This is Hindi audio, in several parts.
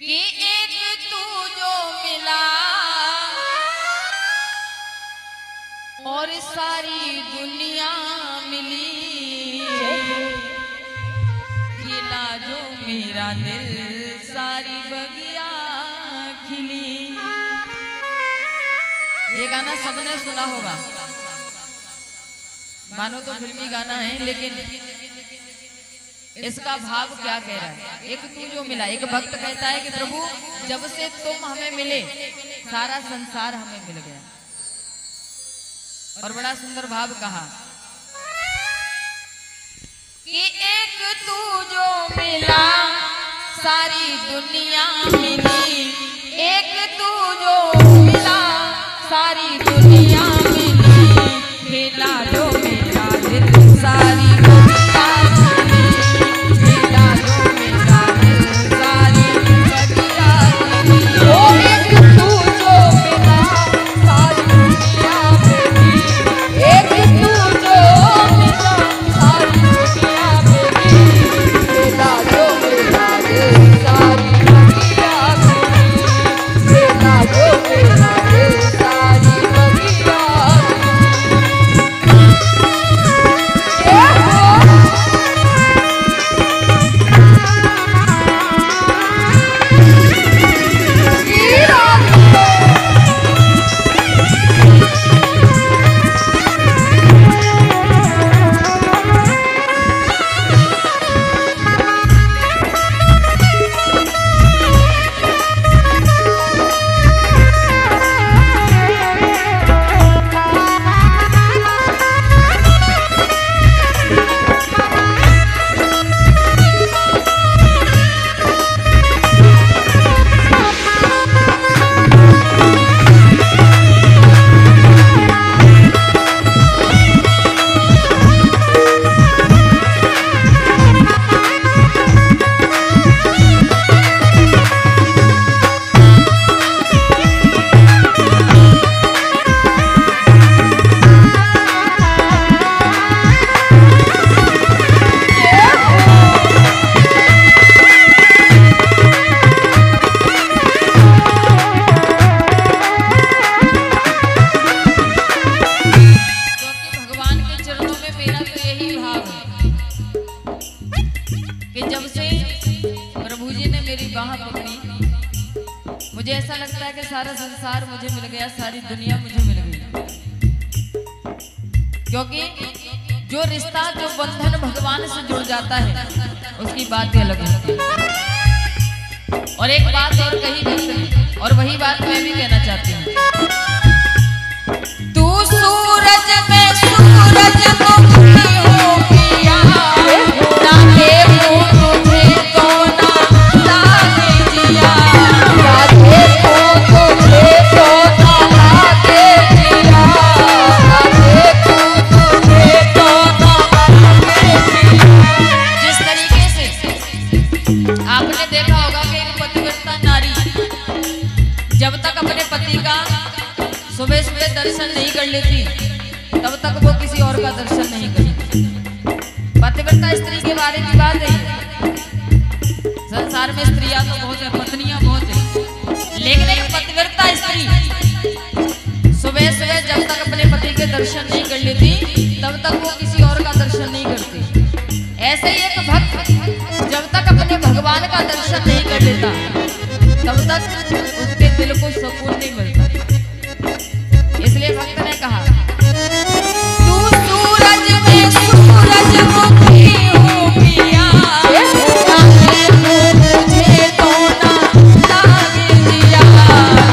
कि एक तू जो मिला और सारी दुनिया मिली, खिला जो मेरा दिल सारी बगिया खिली। ये गाना सबने सुना होगा, मानो तो फिल्मी गाना है, लेकिन इसका भाव क्या कह रहा है? एक तू जो मिला, एक भक्त कहता है कि प्रभु जब से तुम हमें मिले सारा संसार हमें मिल गया। और बड़ा सुंदर भाव कहा कि एक तू जो मिला सारी दुनिया मिली, एक तू जो मिला सारी दुनिया मिली, खिला जो मेरा दिल सारी मुझे ऐसा लगता है कि सारा संसार मुझे मिल गया, सारी दुनिया मुझे मिल गई। क्योंकि जो रिश्ता, जो बंधन भगवान से जुड़ जाता है उसकी बात ही अलग होती है। और एक बात और कही भक्त, और वही बात मैं भी कहना चाहती हूँ। तू सूरज में सूरज मुखी हो पिया, ना देखूं तुझे तो ना लागे जिया, आपने देखा होगा कि एक पतिव्रता नारी जब तक अपने पति का सुबह सुबह दर्शन नहीं कर लेती तब तक वो किसी और का दर्शन नहीं करती। पतिव्रता स्त्री के बारे की बात है। संसार में स्त्रियां तो बहुत है, पत्नियां बहुत है, लेकिन एक पतिव्रता स्त्री सुबह सुबह जब तक अपने पति के दर्शन नहीं कर लेती तब तक वो किसी और का दर्शन नहीं करती। ऐसे ही एक भक्त जब तक अपने भगवान का दर्शन नहीं कर लेता तब तक उसके दिल को सुकून नहीं मिलता। इसलिए भक्त ने कहा तू सूरज में सूरज मुखी हो पिया, तुझे तो ना लागे जिया,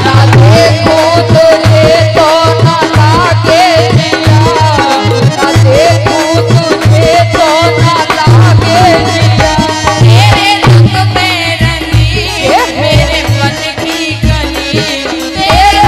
ना देखो तुझे तो ना लागे जिया, ना देखो तुझे तो ना लागे जिया, तेरे रंग में रंगी मेरे मन की कली, तेरे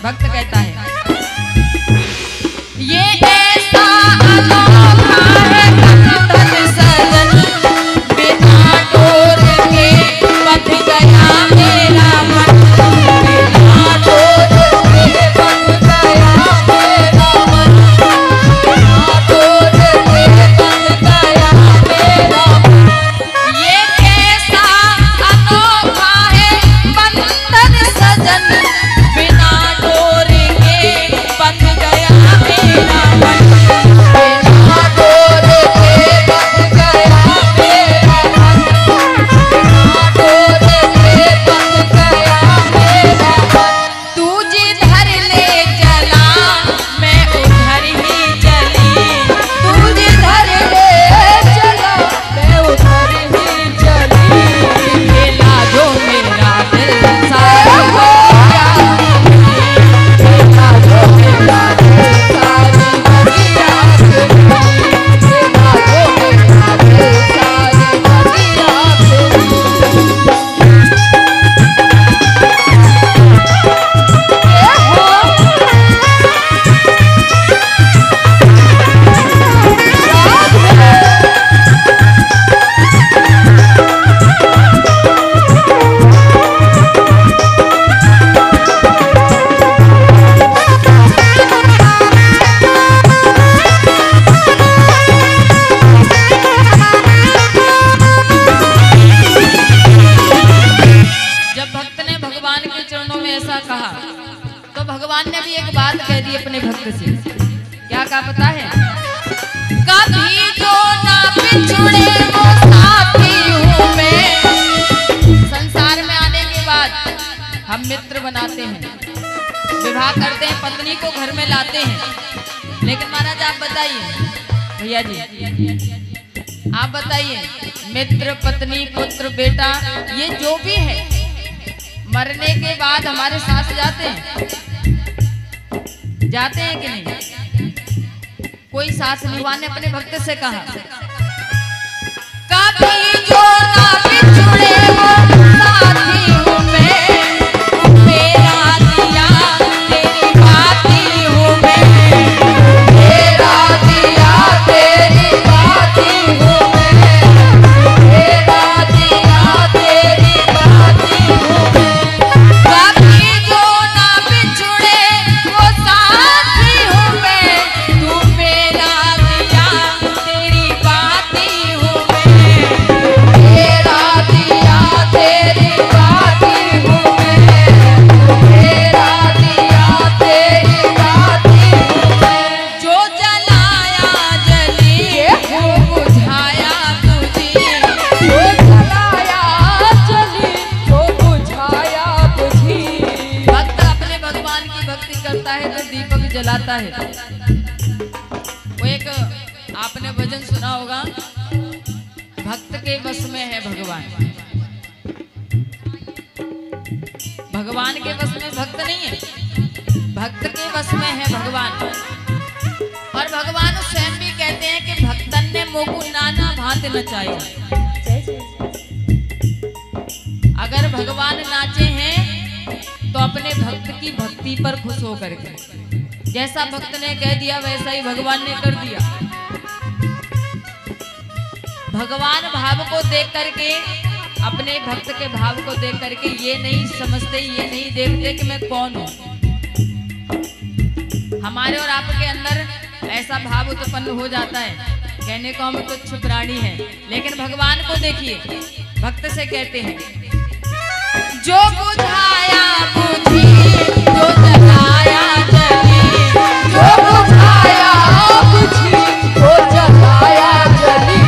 भक्त कहता है ये ऐसा अनोखा है बंधन सजन, बिना डोर के बंध गया मेरा मन, बिना डोर के बंध गया मेरा मन, बिना डोर के बंध गया मेरा मन। ये कैसा अनोखा है बंधन सजन, बिना डोर के बंध गया मेरा मन, बिना डोर के बंध गया मेरा मन, बिना डोर के बंध गया मेरा मन। तू जिधर ले चला मैं उधर ही चली, तू जिधर ले चला मैं उधर ही चली, खेला जो मेरा दिल सारा हो गया, खेला जो मेरा दिल सारी बगिया से मिली, खेला जो मेरा दिल सारी बगिया से मिली। जब भक्त ने भगवान के चरणों में ऐसा कहा तो भगवान ने भी एक बात कह दी अपने भक्त से। क्या कहा पता है? कभी जो ना बिछुड़े वो साथी हूँ मैं। संसार में आने के बाद हम मित्र बनाते हैं, विवाह करते हैं, पत्नी को घर में लाते हैं, लेकिन महाराज आप बताइए, भैया जी आप बताइए, मित्र, पत्नी, पुत्र, बेटा, ये जो भी है मरने के बाद हमारे साथ जाते हैं, जाते हैं कि नहीं? कोई साथ नहीं। भगवान ने अपने भक्त से कहा कभी जो ना बिछुड़े वो साथी हूँ मैं, मेरा दिया तेरी बाती हूँ मैं, मेरा दिया तेरी बाती हूँ मैं, मेरा दिया तेरी बाती हूँ मैं। कभी जो ना बिछुड़े वो साथी हूँ मैं, तू मेरा दिया तेरी बाती हूँ मैं, मेरा दिया तेरी बाती हूँ मैं, मेरा दिया तेरी बाती हूँ मैं। जो जलाया जली वो बुझाया बुझी, जो जलाया जली वो बुझाया बुझी। भक्त अपने भगवान की भक्ति करता है तो दीपक जलाता है। वो एक आपने भजन सुना होगा, भक्त के बस में है भगवान, भगवान के बस में भक्त नहीं है, भक्त के बस में है भगवान। और भगवान स्वयं भी कहते हैं कि भक्तन ने मोकु नाना भांत नचाया। अगर भगवान नाचे हैं तो अपने भक्त की भक्ति पर खुश होकर के, जैसा भक्त ने कह दिया वैसा ही भगवान ने कर दिया। भगवान भाव को देख करके, अपने भक्त के भाव को देख करके ये नहीं समझते, ये नहीं देखते कि मैं कौन हूं। हमारे और आपके अंदर ऐसा भाव उत्पन्न हो जाता है, कहने को हम तुच्छ प्राणी हैं, लेकिन भगवान को देखिए, भक्त से कहते हैं जो बुझाया बुझी, जो जलाया जली, जो बुझाया बुझी, जो जलाया जली,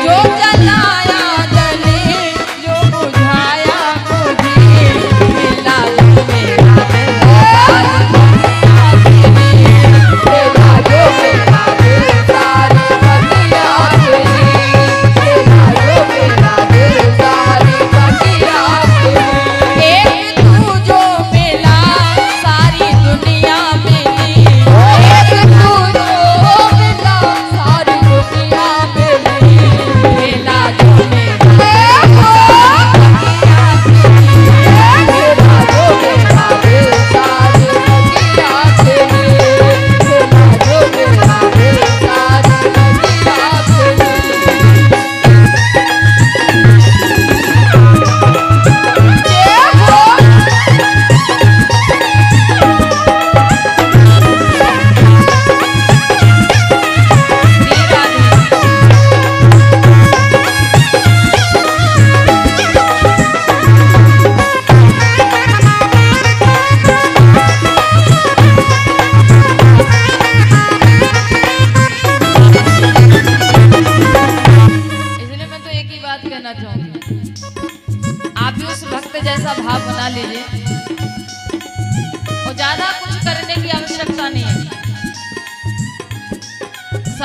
जो जलाया जली, जो बुझाया बुझी, मिला मेरा दिल सारी मेरा जो मेरा दिल सारी बगिया से मेरा जो मेरा दिल सारी बगिया से। एक तू जो मिला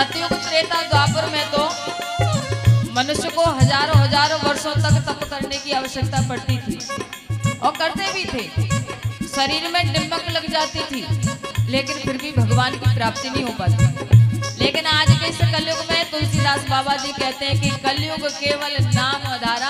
सतयुग त्रेता द्वापर में तो मनुष्य को हजारों हजारों वर्षों तक तप करने की आवश्यकता पड़ती थी और करते भी थे। शरीर में डिम्मक लग जाती थी लेकिन फिर भी भगवान की प्राप्ति नहीं हो पाती। लेकिन आज के इस कलयुग में तुलसीदास बाबा जी कहते हैं कि कलयुग केवल नाम आधार